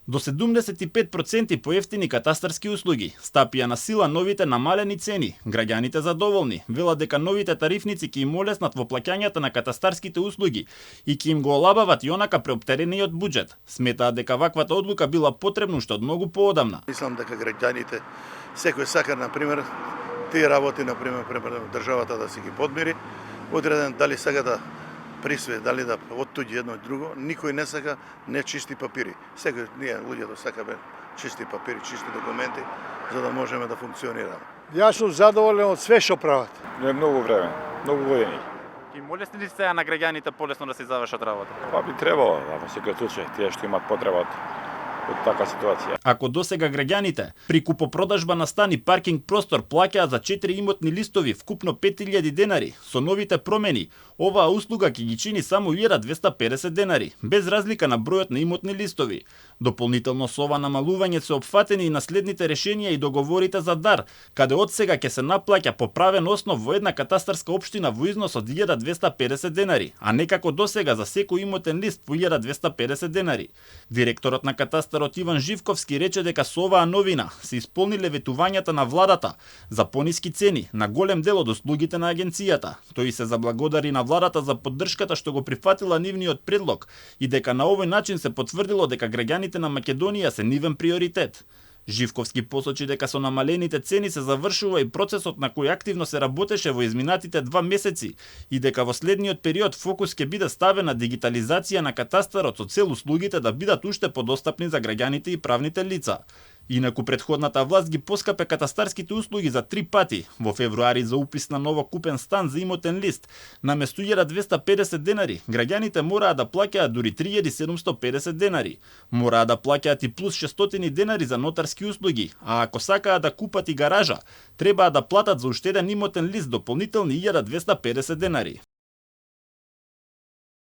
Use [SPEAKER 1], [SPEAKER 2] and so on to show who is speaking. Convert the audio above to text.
[SPEAKER 1] До 75% поевтини катастарски услуги, стапија на сила новите намалени цени, граѓаните задоволни, велат дека новите тарифници ќе им олеснат во плаќањата на катастарските услуги и ќе им го олабават и онака преоптерениот буџет. Сметаат дека ваквата одлука била потребна уште од многу поодамна.
[SPEAKER 2] Мислам дека граѓаните секој сака, например, тие работи, например, државата да си ги подмири, одреден дали сака да присве, дали да оттуѓи едно и друго, никој не сака нечисти папири. Секој, ние луѓето сакаме чисти папири, чисти документи, за да можеме да функционираме.
[SPEAKER 3] Јас сум задоволен од све што прават.
[SPEAKER 4] Не е многу време, многу години.
[SPEAKER 1] И молесни ли се на граѓаните полесно да се завршат работа?
[SPEAKER 4] Па би требало, во секој случај, тие што имаат потреба од така ситуација.
[SPEAKER 1] Ако досега граѓаните при купопродажба на стан и паркинг простор плаќаат за 4 имотни листови вкупно 5000 денари, со новите промени, оваа услуга ќе ги чини само 1250 денари, без разлика на бројот на имотни листови. Дополнително со ова намалување се опфатени и наследните решенија и договорите за дар, каде од сега ќе се наплаќа по правен основ во една катастарска општина во износ од 1250 денари, а не како досега за секој имотен лист по 1250 денари. Директорот на катастарот Иван Живковски рече дека со оваа новина се исполниле ветувањата на владата за пониски цени на голем дел од услугите на агенцијата. Тој се заблагодари на владата за поддршката што го прифатила нивниот предлог и дека на овој начин се потврдило дека граѓаните на Македонија се нивен приоритет. Живковски посочи дека со намалените цени се завршува и процесот на кој активно се работеше во изминатите 2 месеци и дека во следниот период фокус ќе биде ставен на дигитализација на катастарот со цел услугите да бидат уште подостапни за граѓаните и правните лица. Инаку претходната власт ги поскапе катастарските услуги за 3 пати. Во февруари за упис на ново купен стан за имотен лист, наместо 1250 денари, граѓаните мораа да плаќаат дури 3750 денари. Мораа да плаќаат и плюс 600 денари за нотарски услуги, а ако сакаат да купат и гаража, требаа да платат за уште еден имотен лист дополнителни 1250 денари.